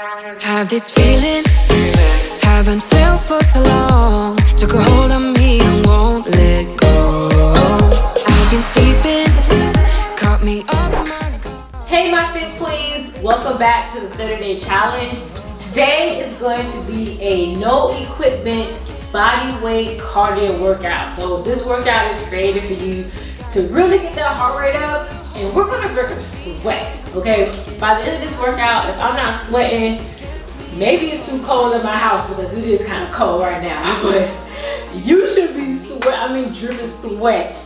Have this feeling, haven't felt for so long. Took a hold on me and won't let go. I've been sleeping, caught me off my... Hey my fit queens, welcome back to the 30-day challenge. Today is going to be a no equipment body weight cardio workout. So this workout is created for you to really get that heart rate up, and we're gonna break a sweat, okay? By the end of this workout, if I'm not sweating, maybe it's too cold in my house because it is kind of cold right now, but you should be dripping sweat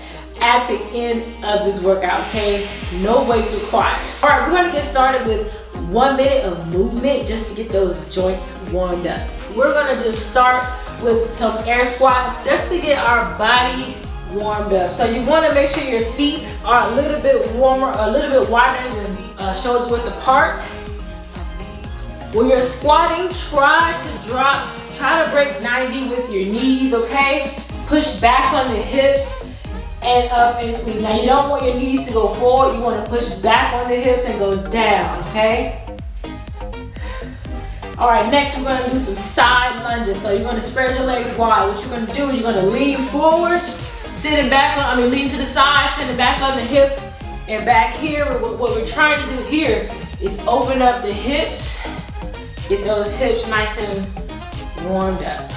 at the end of this workout, okay? No weights required. All right, we're gonna get started with 1 minute of movement just to get those joints warmed up. We're gonna just start with some air squats just to get our body warmed up. So you want to make sure your feet are a little bit warmer, a little bit wider than shoulder width apart. When you're squatting, try to break 90 with your knees, okay? Push back on the hips and up and squeeze. Now you don't want your knees to go forward, you want to push back on the hips and go down, okay? All right, next we're gonna do some side lunges. So you're gonna spread your legs wide. What you're gonna do is you're gonna lean forward, lean to the side, sitting back on the hip, and back here, what we're trying to do here is open up the hips, get those hips nice and warmed up.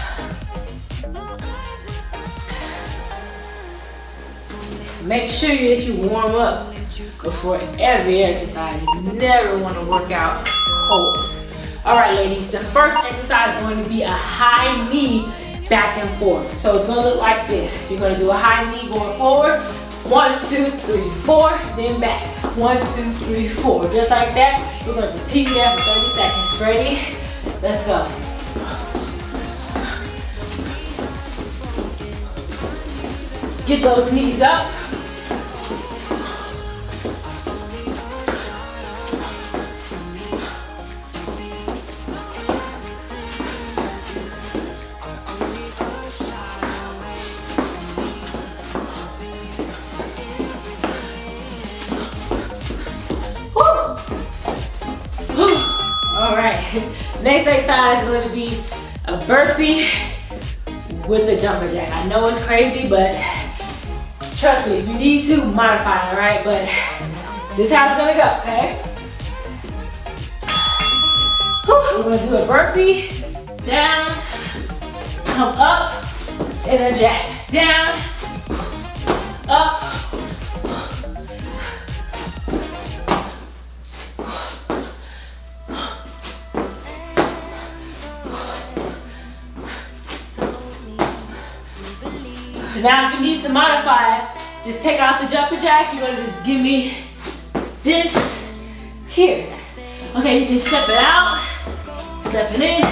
Make sure that you warm up before every exercise. You never want to work out cold. All right, ladies, the first exercise is going to be a high knee back and forth. So it's going to look like this. You're going to do a high knee going forward. 1, 2, 3, 4, then back. 1, 2, 3, 4. Just like that. We're going to continue that for 30 seconds. Ready? Let's go. Get those knees up. All right, next exercise is going to be a burpee with a jumper jack. I know it's crazy, but trust me, if you need to, modify it, all right? But this is how it's gonna go, okay? We're gonna do a burpee, down, come up, and a jack. Down, up, now, if you need to modify it, just take out the jumper jack. You're gonna just give me this here. Okay, you can step it out, step it in,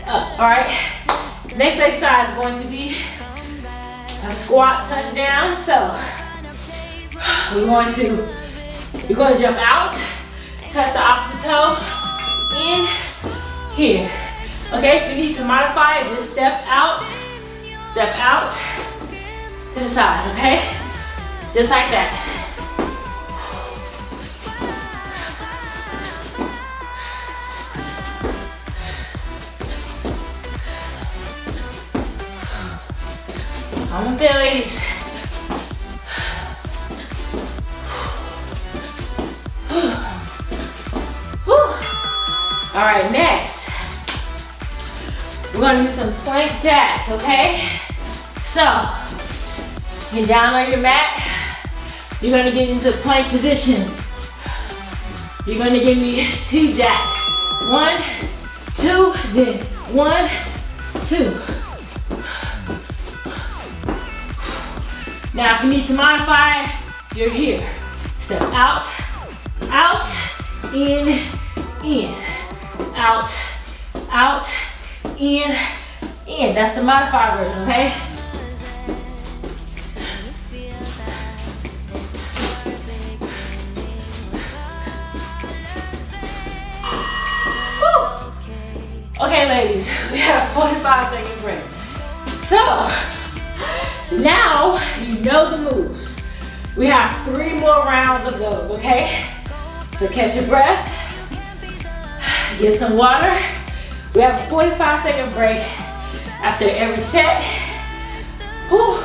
up, all right? Next exercise is going to be a squat touchdown. So, you're going to jump out, touch the opposite toe, in, here. Okay, if you need to modify it, just step out, to the side, okay? Just like that. Almost there, ladies. All right, next, we're gonna do some plank jacks, okay? So, get down on your mat. You're gonna get into plank position. You're gonna give me 2 jacks. 1, 2, then 1, 2. Now, if you need to modify it, you're here. Step out, out, in, out, out, in. That's the modified version, okay? Okay, ladies, we have a 45-second break. So, now you know the moves. We have 3 more rounds of those, okay? So catch your breath, Get some water. We have a 45-second break after every set. Whew.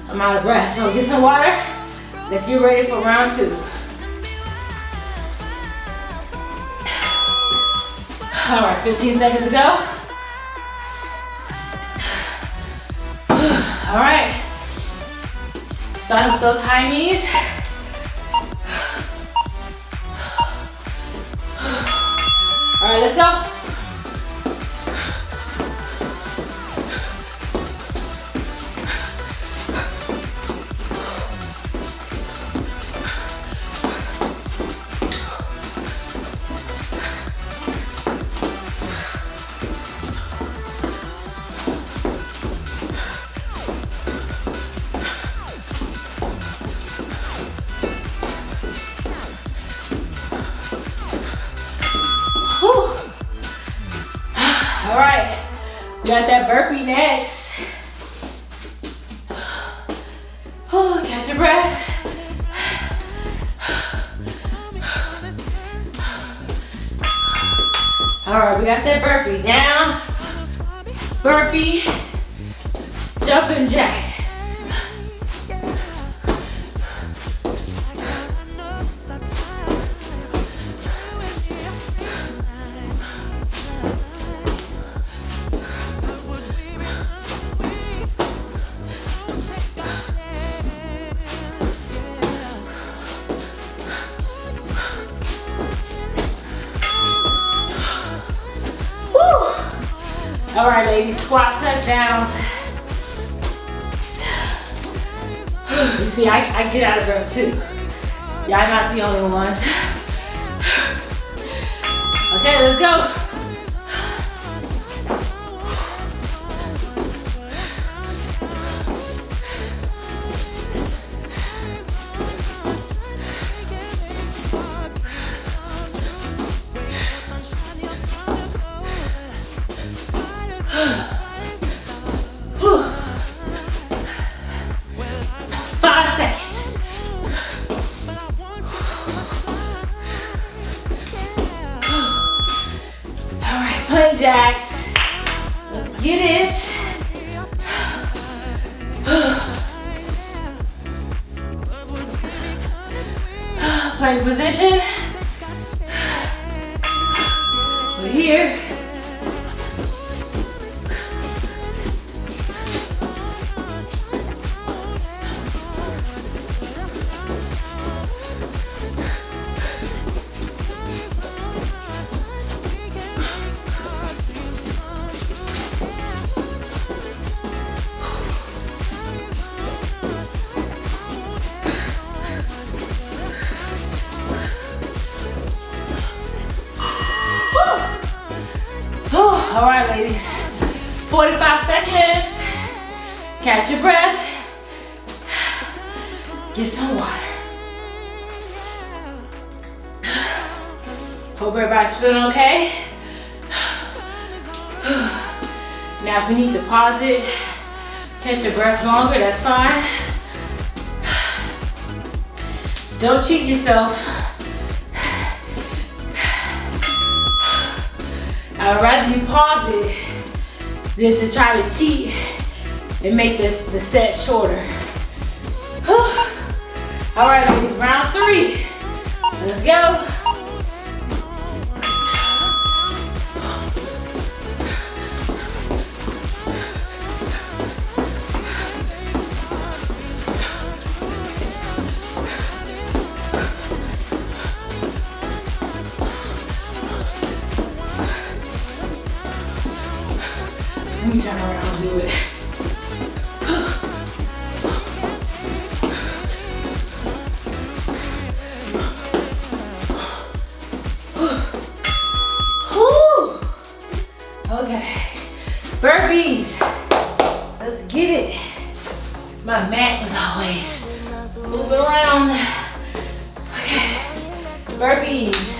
I'm out of breath, so get some water. Let's get ready for round 2. All right, 15 seconds to go. All right. Starting with those high knees. All right, let's go. All right, we got that burpee next. Oh, catch your breath. All right, we got that burpee. Down, burpee, jumping jack. All right, ladies, squat touchdowns. You see, I get out of breath too. Y'all not the only ones. Okay, let's go. Plank jacks. Let's get it. Plank position. We're here. All right, ladies, 45 seconds. Catch your breath. Get some water. Hope everybody's feeling okay. Now, if we need to pause it, catch your breath longer, that's fine. Don't cheat yourself. I'd rather you pause it than to try to cheat and make the set shorter. All right, ladies, round 3. Let's go. Let me turn around and do it. Okay, burpees. Let's get it. My mat is always moving around. Okay, burpees.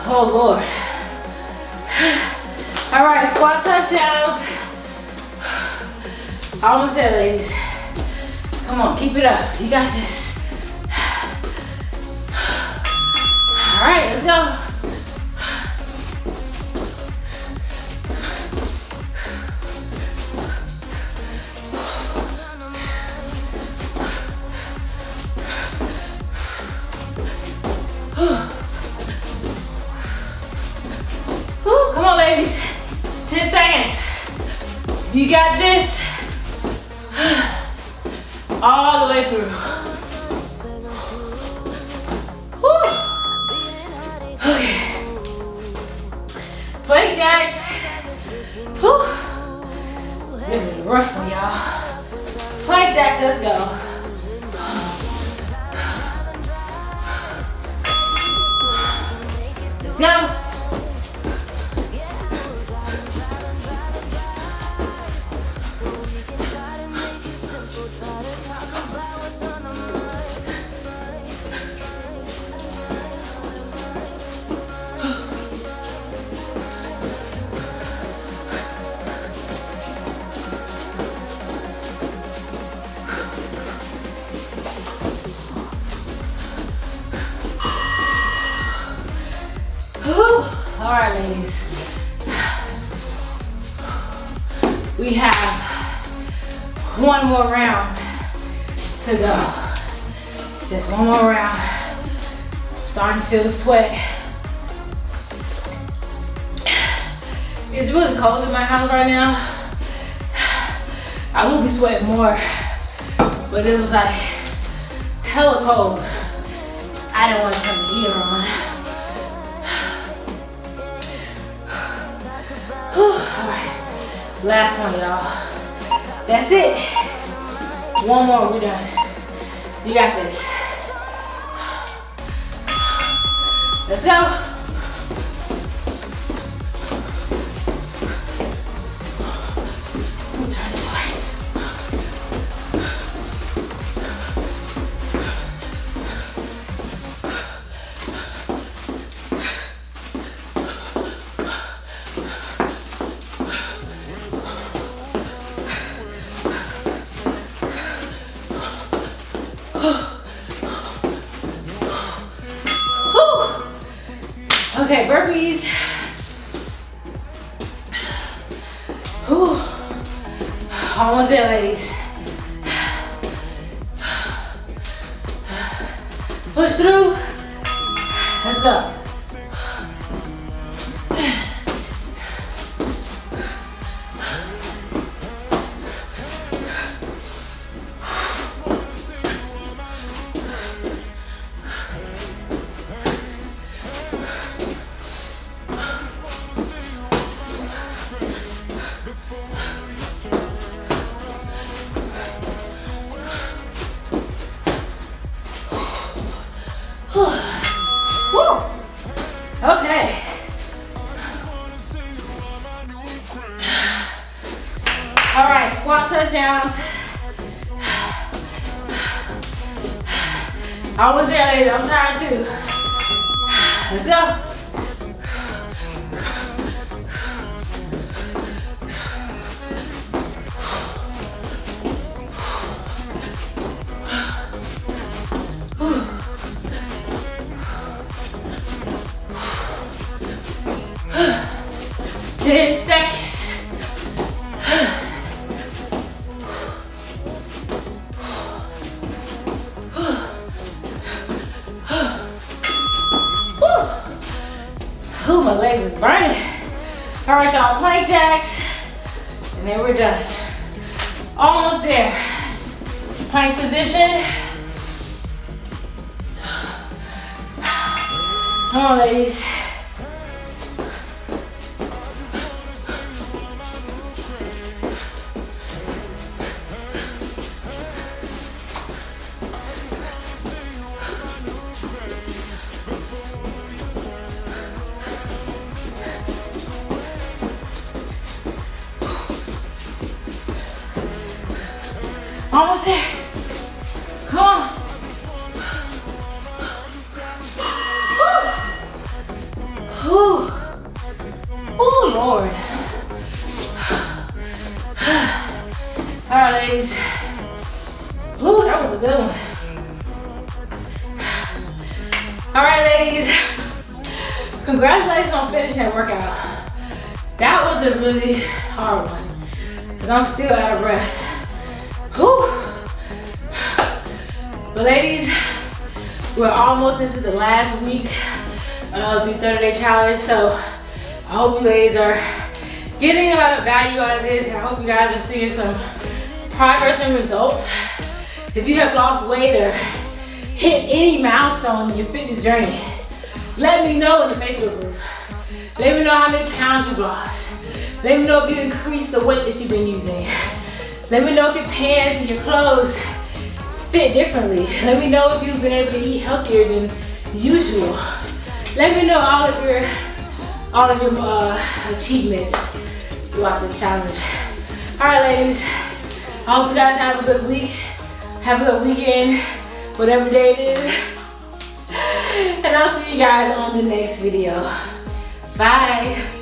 Oh Lord. All right, squat touchdowns. Almost there, ladies. Come on, keep it up. You got this. All right, let's go. Come on, ladies. 10 seconds. You got this. All the way through. Okay. Plank jacks. This is a rough one, y'all. Plank jacks, let's go. Let's go. All right, ladies. We have one more round to go. Just one more round. Starting to feel the sweat. It's really cold in my house right now. I will be sweating more, but it was like hella cold. I didn't want to turn the heater on. Alright, last one, y'all. That's it. One more, we're done. You got this. Let's go. Let me turn this way. Okay, burpees. Whew. Almost there, ladies. Push through. Let's go. Okay. All right, squat touchdowns. Almost there, ladies. I'm tired too. Let's go. Ooh, my legs is burning. All right, y'all, plank jacks, and then we're done. Almost there. Plank position. Come on, ladies. Almost there. Come on. Woo. All right, ladies. Congratulations on finishing that workout. That was a really hard one, because I'm still out of breath. Whew. But ladies, we're almost into the last week of the 30-day challenge, so I hope you ladies are getting a lot of value out of this, and I hope you guys are seeing some progress and results. If you have lost weight or hit any milestone in your fitness journey, let me know in the Facebook group. Let me know how many pounds you've lost. Let me know if you increased the weight that you've been using. Let me know if your pants and your clothes fit differently. Let me know if you've been able to eat healthier than usual. Let me know all of your achievements throughout this challenge. All right, ladies. I hope you guys have a good week. Have a good weekend, whatever day it is. And I'll see you guys on the next video. Bye.